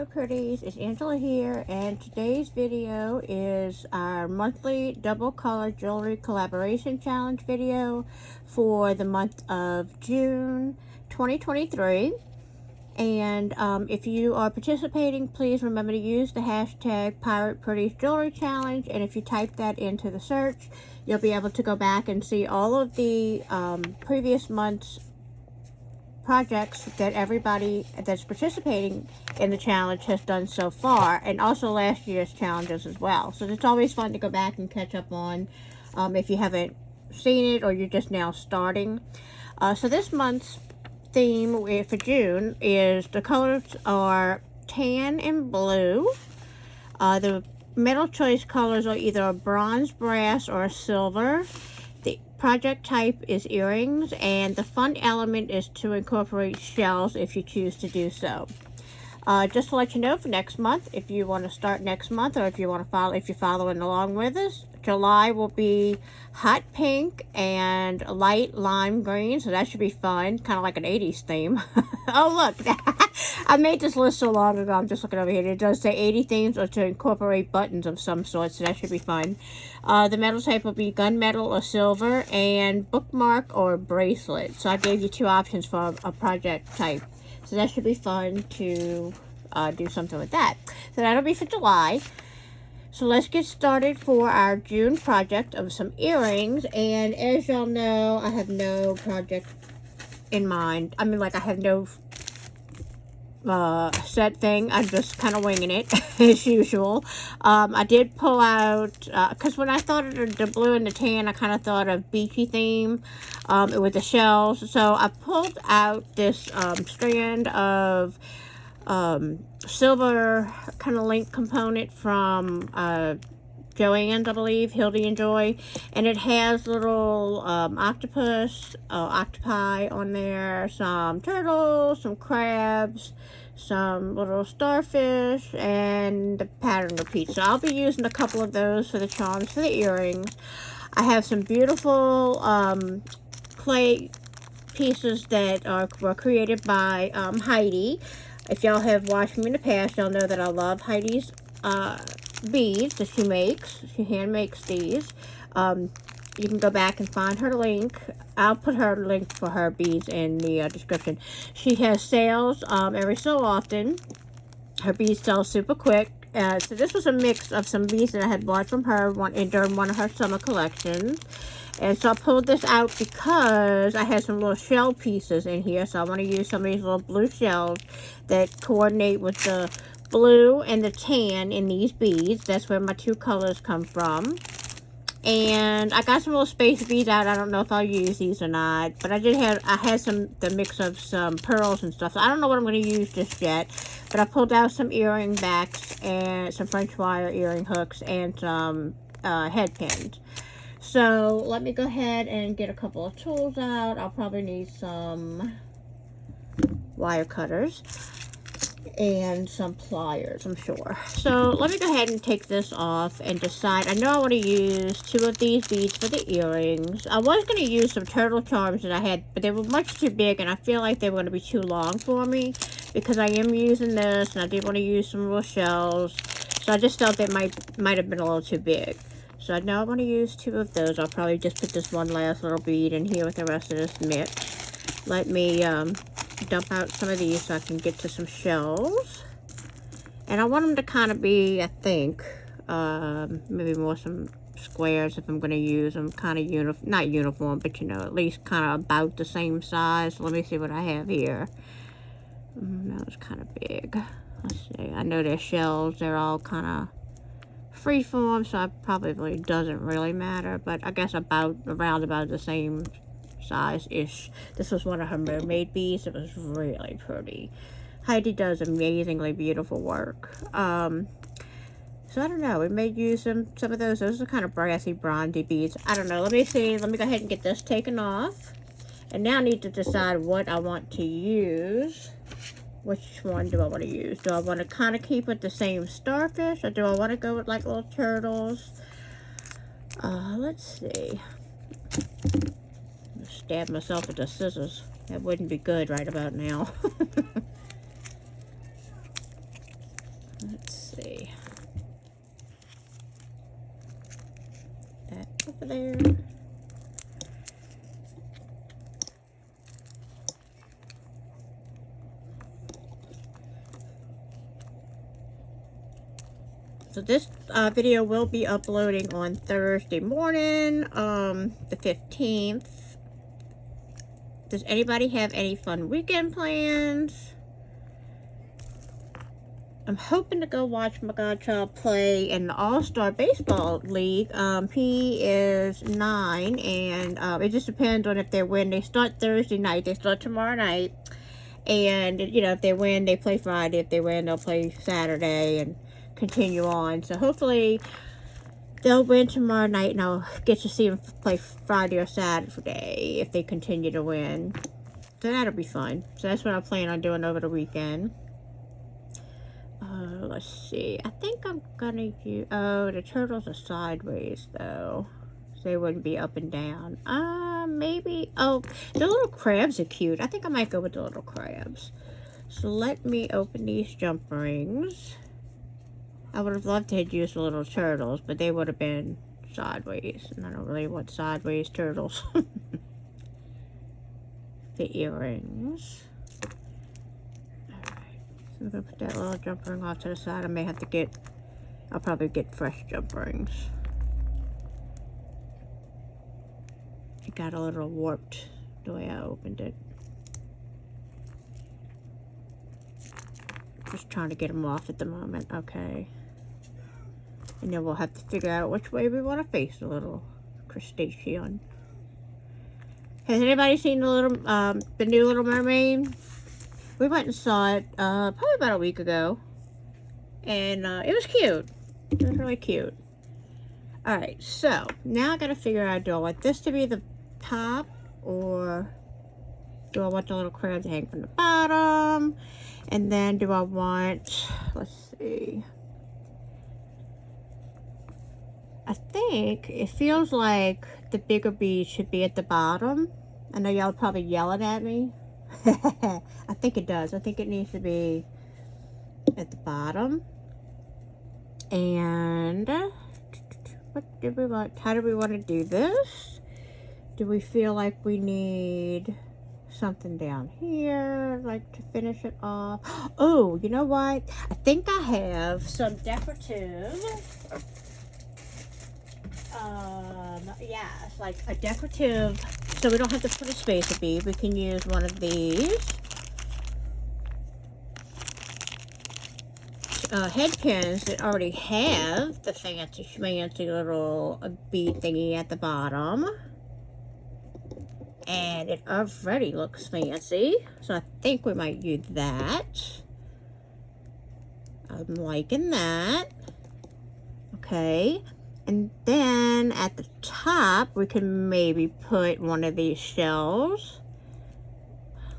Pretties, it's Angela here, and today's video is our monthly double color jewelry collaboration challenge video for the month of June 2023. And if you are participating, please remember to use the hashtag Pirate Pretties Jewelry Challenge, and if you type that into the search, you'll be able to go back and see all of the previous months projects that everybody that's participating in the challenge has done so far, and also last year's challenges as well. So it's always fun to go back and catch up on if you haven't seen it or you're just now starting. So this month's theme for June is the colors are tan and blue. The metal choice colors are either a bronze, brass, or a silver. The project type is earrings, and the fun element is to incorporate shells if you choose to do so. Just to let you know, for next month, if you want to start next month, or if you want to follow, if you're following along with us, July will be hot pink and light lime green, so that should be fun, kind of like an 80s theme. Oh look, I made this list so long ago. I'm just looking over here. It does say 80 themes or to incorporate buttons of some sort, so that should be fun. The metal type will be gunmetal or silver, and bookmark or bracelet. So I gave you two options for a project type. So that should be fun to do something with that. So that'll be for July. So let's get started for our June project of some earrings. And as y'all know, I have no project in mind. I mean, like, I have no set thing. I'm just kind of winging it as usual. I did pull out, because when I thought of the blue and the tan, I kind of thought of beachy theme with the shells. So I pulled out this strand of silver kind of link component from Joann's, I believe, Hildy and Joy, and it has little octopi on there, some turtles, some crabs, some little starfish, and the pattern repeats. So I'll be using a couple of those for the charms for the earrings. I have some beautiful clay pieces that were created by Heidi. If y'all have watched me in the past, y'all know that I love Heidi's beads that she makes. She hand makes these. You can go back and find her link. I'll put her link for her beads in the description. She has sales every so often. Her beads sell super quick. So this was a mix of some beads that I had bought from her during one of her summer collections. And so I pulled this out because I had some little shell pieces in here. So I want to use some of these little blue shells that coordinate with the blue and the tan in these beads. That's where my two colors come from. And I got some little space beads out. I don't know if I'll use these or not. But I had the mix of some pearls and stuff. So I don't know what I'm going to use just yet. But I pulled out some earring backs and some French wire earring hooks and some head pins. So let me go ahead and get a couple of tools out. I'll probably need some wire cutters and some pliers, I'm sure. So let me go ahead and take this off and decide. I know I want to use two of these beads for the earrings. I was going to use some turtle charms that I had, but they were much too big, and I feel like they were going to be too long for me because I am using this, and I did want to use some little shells. So I just felt they might have been a little too big. So now I want to use two of those. I'll probably just put this one last little bead in here with the rest of this mix. Let me dump out some of these so I can get to some shells. And I want them to kind of be, I think, maybe more some squares if I'm going to use them. Kind of not uniform, but you know, at least kind of about the same size. So let me see what I have here. That was kind of big. Let's see. I know they're shells. They're all kind of freeform, so it probably doesn't really matter, but I guess around about the same size-ish. This was one of her mermaid beads. It was really pretty. Heidi does amazingly beautiful work. So I don't know, we may use some of those. Those are kind of brassy, bronzy beads. I don't know. Let me see. Let me go ahead and get this taken off. And now I need to decide what I want to use. Which one do I want to use? Do I want to kind of keep with the same starfish, or do I want to go with like little turtles? Let's see. Stab myself with the scissors. That wouldn't be good right about now. Let's see. That over there. So this video will be uploading on Thursday morning, the 15th. Does anybody have any fun weekend plans? I'm hoping to go watch my godchild play in the All-Star Baseball League. He is 9, and it just depends on if they win. They start Thursday night. They start tomorrow night. And, you know, if they win, they play Friday. If they win, they'll play Saturday and continue on. So hopefully they'll win tomorrow night, and I'll get to see them play Friday or Saturday if they continue to win. So that'll be fun. So that's what I plan on doing over the weekend. Let's see. I think I'm gonna use... Oh, the turtles are sideways, though. So they wouldn't be up and down. Maybe... Oh, the little crabs are cute. I think I might go with the little crabs. So let me open these jump rings. I would have loved to have used the little turtles, but they would have been sideways. And I don't really want sideways turtles. The earrings. I'm going to put that little jump ring off to the side. I'll probably get fresh jump rings. It got a little warped the way I opened it. Just trying to get them off at the moment. Okay. And then we'll have to figure out which way we want to face the little crustacean. Has anybody seen the new Little Mermaid? We went and saw it probably about a week ago, and it was cute. It was really cute. Alright, so now I gotta figure out, do I want this to be the top, or do I want the little crab to hang from the bottom? And then do I want, let's see, I think it feels like the bigger bead should be at the bottom. I know y'all probably yelling at me. I think it does. I think it needs to be at the bottom. And what did we want? How do we want to do this? Do we feel like we need something down here, like to finish it off? Oh, you know what? I think I have some decorative. Yeah, it's like a decorative. So we don't have to put a spacer bead. We can use one of these head pins that already have the fancy little bead thingy at the bottom. And it already looks fancy. So I think we might use that. I'm liking that. Okay. And then at the top, we can maybe put one of these shells.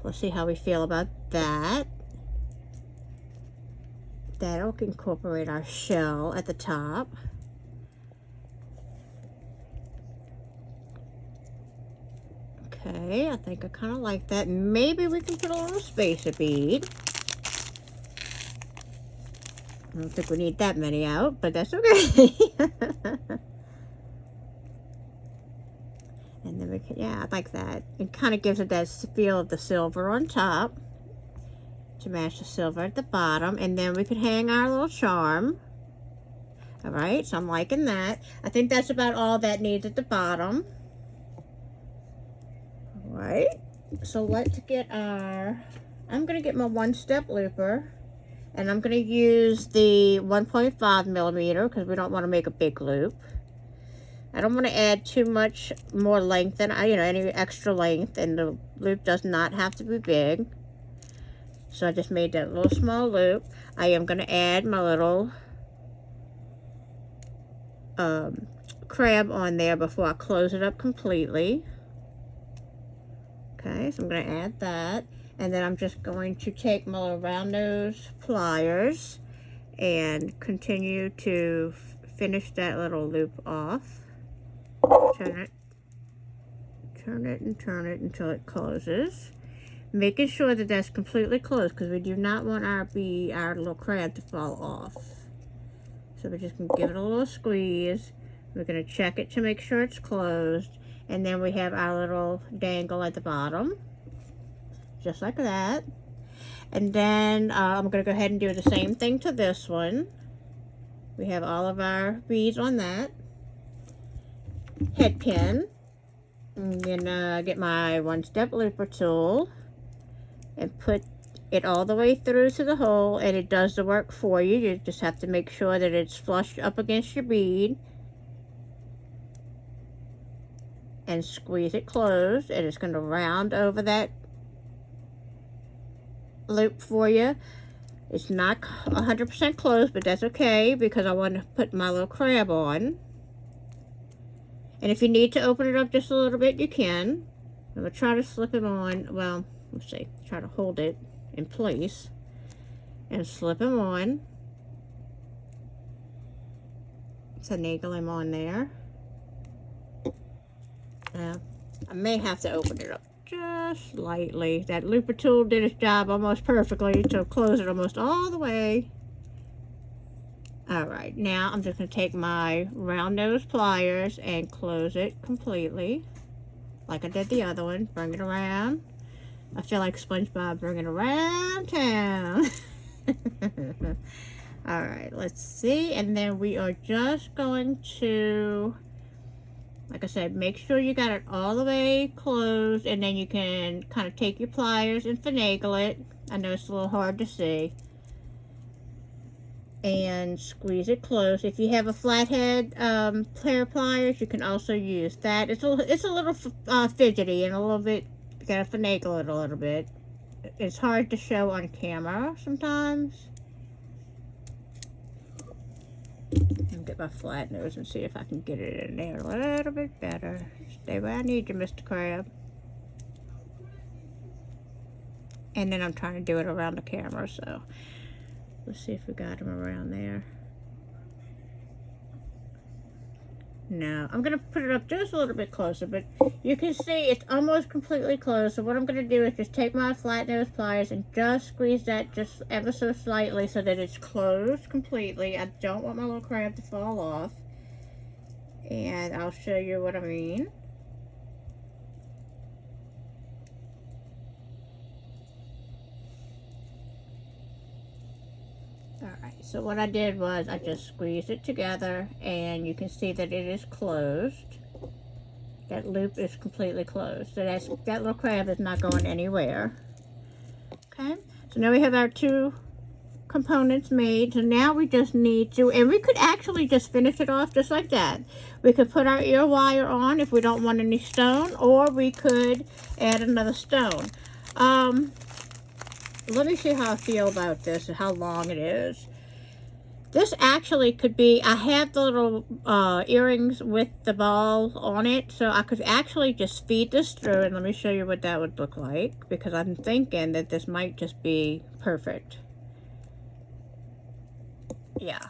Let's see how we feel about that. That'll incorporate our shell at the top. Okay, I think I kind of like that. Maybe we can put a little spacer bead. I don't think we need that many out, but that's okay. And then we can, yeah, I like that. It kind of gives it that feel of the silver on top to match the silver at the bottom. And then we could hang our little charm. All right, so I'm liking that. I think that's about all that needs at the bottom. All right, so let's get our, I'm going to get my one-step looper. And I'm going to use the 1.5 millimeter because we don't want to make a big loop. I don't want to add too much more length than, any extra length. And the loop does not have to be big. So I just made that little small loop. I am going to add my little crab on there before I close it up completely. Okay, so I'm going to add that. And then I'm just going to take my little round nose pliers and continue to finish that little loop off. Turn it and turn it until it closes. making sure that that's completely closed, because we do not want our little crab to fall off. So we're just going to give it a little squeeze. We're going to check it to make sure it's closed. And then we have our little dangle at the bottom. Just like that. And then I'm going to go ahead and do the same thing to this one. We have all of our beads on that. Head pin. I'm going to get my one-step looper tool and put it all the way through to the hole, and it does the work for you. You just have to make sure that it's flush up against your bead and squeeze it closed, and it's going to round over that loop for you. It's not 100% closed, but that's okay because I want to put my little crab on. And if you need to open it up just a little bit, you can. I'm going to try to slip him on. Well, let's see. Try to hold it in place and slip him on. Finagle him on there. I may have to open it up just lightly. That looper tool did its job almost perfectly to close it almost all the way. Alright, now I'm just going to take my round nose pliers and close it completely. Like I did the other one. Bring it around. I feel like SpongeBob bringing around town. Alright, let's see. And then we are just going to, like I said, make sure you got it all the way closed. And then you can kind of take your pliers and finagle it. I know it's a little hard to see. And squeeze it close. If you have a flathead pair of pliers, you can also use that. It's a little fidgety and a little bit, you gotta finagle it a little bit. It's hard to show on camera sometimes. I'll get my flat nose and see if I can get it in there a little bit better. Stay where I need you, Mr. Crab. And then I'm trying to do it around the camera, so let's see if we got him around there. No, I'm going to put it up just a little bit closer, but you can see it's almost completely closed. So what I'm going to do is just take my flat nose pliers and just squeeze that just ever so slightly so that it's closed completely. I don't want my little crab to fall off. And I'll show you what I mean. Alright, so what I did was I just squeezed it together and you can see that it is closed. That loop is completely closed. So that little crab is not going anywhere. Okay, so now we have our two components made. So now we just need to, and we could actually just finish it off just like that. We could put our ear wire on if we don't want any stone, or we could add another stone. Let me see how I feel about this and how long it is. This actually could be, I have the little earrings with the ball on it, so I could actually just feed this through, and let me show you what that would look like, because I'm thinking that this might just be perfect. Yeah.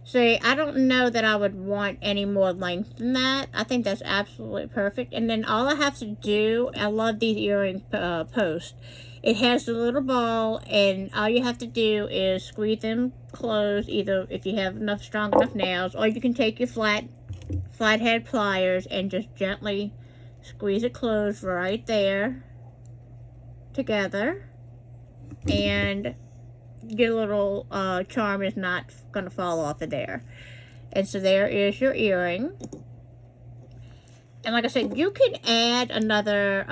See, I don't know that I would want any more length than that. I think that's absolutely perfect. And then all I have to do, I love these earring posts. It has the little ball, and all you have to do is squeeze them closed, either if you have strong enough nails, or you can take your flathead pliers and just gently squeeze it closed right there together, and your little charm is not going to fall off of there. And so there is your earring. And like I said, you can add another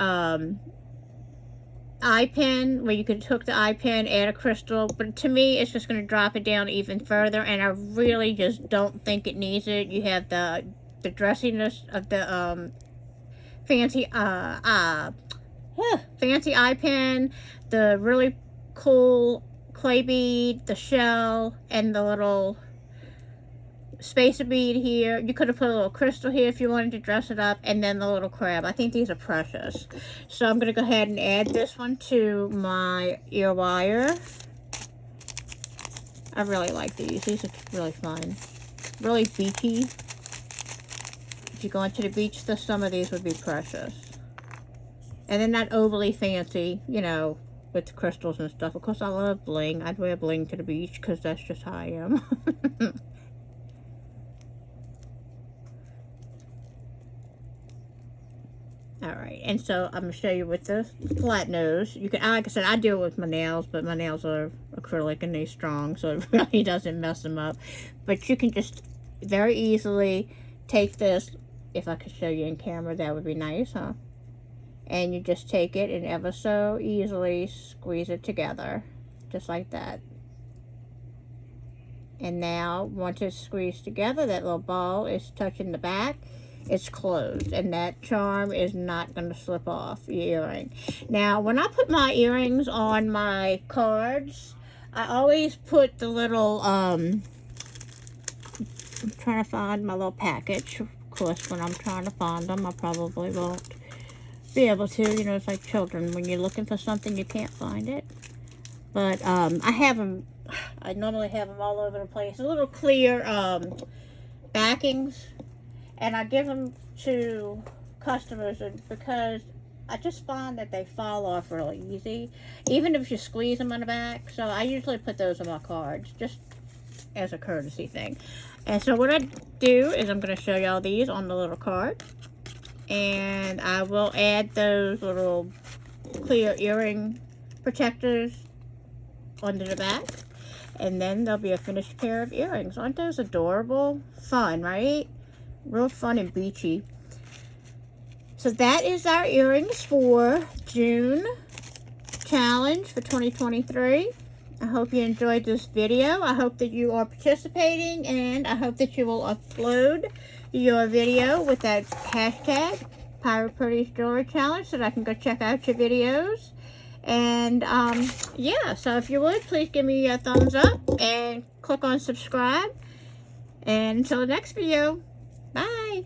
eye pin, where you could hook the eye pin, add a crystal, but to me it's just going to drop it down even further, and I really just don't think it needs it. You have the dressiness of the fancy eye pin, the really cool clay bead, the shell, and the little spacer bead here. You could have put a little crystal here if you wanted to dress it up, and then the little crab. I think these are precious. So I'm going to go ahead and add this one to my ear wire. I really like these. These are really fun. Really beachy. If you go into the beach, some of these would be precious. And they're not overly fancy, you know, with crystals and stuff. Of course, I love bling. I'd wear bling to the beach because that's just how I am. Alright, and so I'm going to show you with the flat nose. You can, like I said, I do it with my nails, but my nails are acrylic and they're strong, so it really doesn't mess them up. But you can just very easily take this. If I could show you in camera, that would be nice, huh? And you just take it and ever so easily squeeze it together, just like that. And now, once it's squeezed together, that little ball is touching the back. It's closed, and that charm is not going to slip off your earring. Now, when I put my earrings on my cards, I always put the little, I'm trying to find my little package. Of course, when I'm trying to find them, I probably won't be able to. You know, it's like children. When you're looking for something, you can't find it. But I have them, I normally have them all over the place. A little clear backings. And I give them to customers because I just find that they fall off really easy, even if you squeeze them on the back. So I usually put those on my cards, just as a courtesy thing. And so what I do is I'm going to show y'all these on the little card. And I will add those little clear earring protectors onto the back. And then there'll be a finished pair of earrings. Aren't those adorable? Fun, right? Real fun and beachy. So that is our earrings for June challenge for 2023. I hope you enjoyed this video. I hope that you are participating, and I hope that you will upload your video with that hashtag Pirate Pretties Jewelry Challenge so that I can go check out your videos. And yeah, so if you would, please give me a thumbs up and click on subscribe. And until the next video, bye.